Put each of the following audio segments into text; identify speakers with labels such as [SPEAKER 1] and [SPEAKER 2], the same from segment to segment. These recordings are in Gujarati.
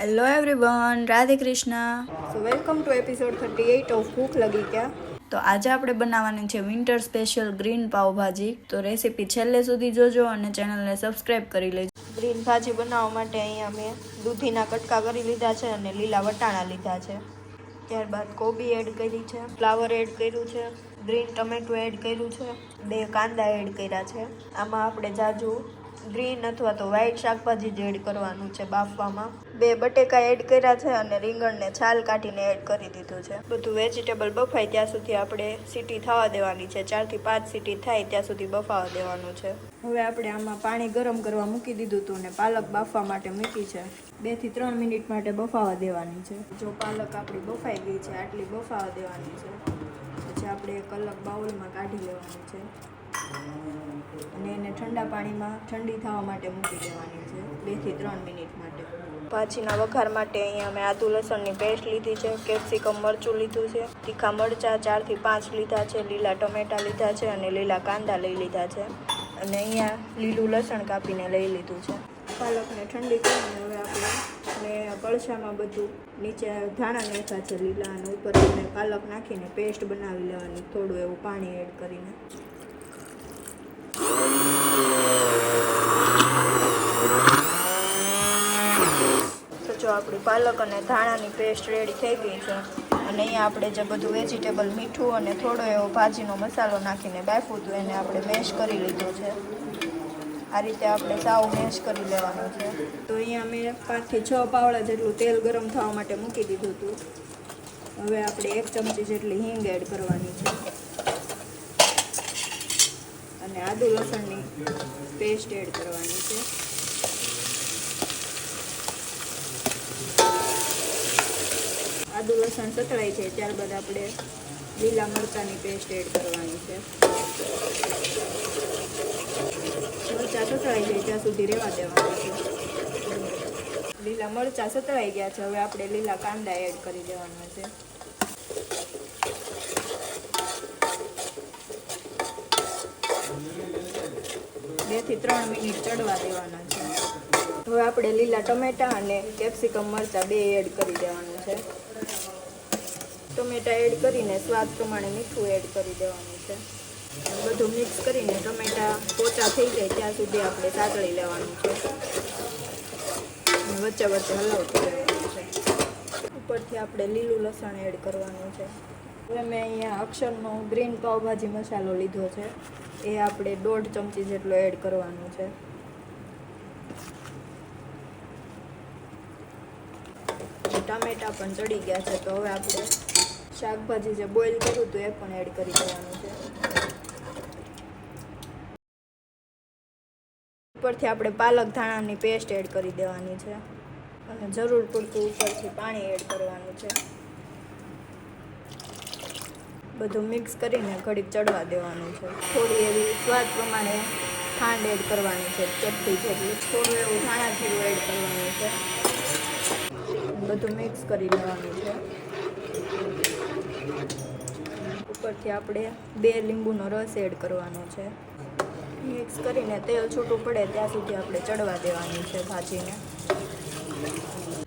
[SPEAKER 1] Hello everyone, Radhe Krishna. So welcome to episode 38 of भूख लगी क्या। तो आज આપણે બનાવવાની છે વિન્ટર સ્પેશિયલ ગ્રીન પાવભાજી। તો રેસીપી છેલ્લે સુધી જોજો અને ચેનલને સબસ્ક્રાઇબ કરી લેજો। ગ્રીન ભાજી બનાવવા માટે અહીંયા મેં દૂધીના કટકા કરી લીધા છે અને લીલા વટાણા લીધા છે। ત્યારબાદ કોબી એડ કરી છે, ફ્લાવર એડ કર્યું છે, ગ્રીન ટમેટો એડ કર્યું છે, 2 કાંદા એડ કર્યા છે। આમાં આપણે જાજુ ગ્રીન અથવા તો વ્હાઈટ શાકભાજી જ એડ કરવાનું છે બાફવામાં। 2 બટેકા એડ કર્યા છે અને રીંગણને છાલ કાઢીને એડ કરી દીધું છે। બધું વેજીટેબલ બફાય ત્યાં સુધી આપણે સીટી થવા દેવાની છે। 4 થી 5 સીટી થાય ત્યાં સુધી બફાવા દેવાનું છે। હવે આપણે આમાં પાણી ગરમ કરવા મૂકી દીધું હતું અને પાલક બાફવા માટે મૂકી છે। 2 થી 3 મિનિટ માટે બફાવા દેવાની છે। જો પાલક આપણી બફાઈ ગઈ છે, આટલી બફાવા દેવાની છે। પછી આપણે એક અલગ બાઉલમાં કાઢી લેવાની છે અને એને ઠંડા પાણીમાં ઠંડી થવા માટે મૂકી દેવાની છે 2 થી 3 મિનિટ માટે। ભાજીના વઘાર માટે અહીંયા મેં આદુ લસણની પેસ્ટ લીધી છે, કેપ્સિકમ મરચું લીધું છે, તીખા મરચાં 4 થી 5 લીધા છે, લીલા ટમેટા લીધા છે અને લીલા કાંદા લઈ લીધા છે અને અહીંયા લીલું લસણ કાપીને લઈ લીધું છે। પાલકને ઠંડી કરીને હવે આપણે કળશામાં બધું નીચે ધાણા નાખ્યા છે લીલા અને ઉપર પાલક નાખીને પેસ્ટ બનાવી લેવાની, થોડું એવું પાણી એડ કરીને। તો જો આપણી પાલક અને ધાણાની પેસ્ટ રેડી થઈ ગઈ છે અને અહીંયા આપણે જે બધું વેજીટેબલ મીઠું અને થોડો એવો ભાજીનો મસાલો નાખીને બાફ્યું હતું એને આપણે મેશ કરી લીધો છે। આ રીતે આપણે સાવ મેશ કરી લેવાનું છે। તો અહીંયા મેં 5 થી 6 પાવડા જેટલું તેલ ગરમ થવા માટે મૂકી દીધું હતું। હવે આપણે 1 ચમચી જેટલી હિંગ એડ કરવાની છે અને આદુ લસણની પેસ્ટ એડ કરવાની છે। આદુ લસણ સતળાઈ છે ત્યારબાદ આપણે લીલા મરચાંની પેસ્ટ એડ કરવાની છે। મરચાં સતળાઈ જાય ત્યાં સુધી રહેવા દેવાનું છે। લીલા મરચાં સતળાઈ ગયા છે, હવે આપણે લીલા કાંદા એડ કરી દેવાના છે। બે થી 3 મિનિટ ચડવા દેવાના છે। હવે આપણે લીલા ટમેટા અને કેપ્સિકમ મરચાં 2 એડ કરી દેવાનું છે। ટમેટા એડ કરીને સ્વાદ પ્રમાણે મીઠું એડ કરી દેવાનું છે। બધું મિક્સ કરીને ટમેટા પોચા થઈ જાય ત્યાં સુધી આપણે સાતળી લેવાનું છે, વચ્ચે વચ્ચે હલાવતું રહેવાનું છે। ઉપરથી આપણે લીલું લસણ એડ કરવાનું છે। હવે મેં અહીંયા અક્ષરનો ગ્રીન પાવભાજી મસાલો લીધો છે, એ આપણે 1.5 ચમચી જેટલો એડ કરવાનું છે। ટામેટા પણ ચડી ગયા છે, તો હવે આપણે શાકભાજી જે બોઇલ કર્યું હતું એ પણ એડ કરી દેવાનું છે। ઉપરથી આપણે પાલક ધાણાની પેસ્ટ એડ કરી દેવાની છે અને જરૂર પૂરતું ઉપરથી પાણી એડ કરવાનું છે। બધું મિક્સ કરીને ઘડીક ચડવા દેવાનું છે। થોડી એવી સ્વાદ પ્રમાણે ખાંડ એડ કરવાની છે, ચપટી જેટલી, થોડું એવું ધાણા જીરું એડ કરવાનું છે। બધું મિક્સ કરી લેવાનું છે। ઉપરથી આપણે 2 લીંબુનો રસ એડ કરવાનો છે। મિક્સ કરીને તેલ છૂટું પડે ત્યાં સુધી આપણે ચડવા દેવાની છે ભાજીને।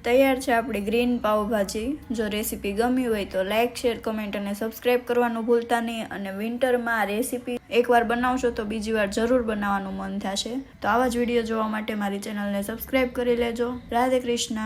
[SPEAKER 1] તૈયાર છે આપણી ગ્રીન પાવભાજી। જો રેસીપી ગમી હોય તો લાઇક, શેર, કમેન્ટ અને સબસ્ક્રાઇબ કરવાનું ભૂલતા નહીં અને વિન્ટરમાં આ રેસીપી એકવાર બનાવશો તો બીજી વાર જરૂર બનાવવાનું મન થશે। તો આવા જ વિડીયો જોવા માટે મારી ચેનલને સબસ્ક્રાઇબ કરી લેજો। રાધે કૃષ્ણ।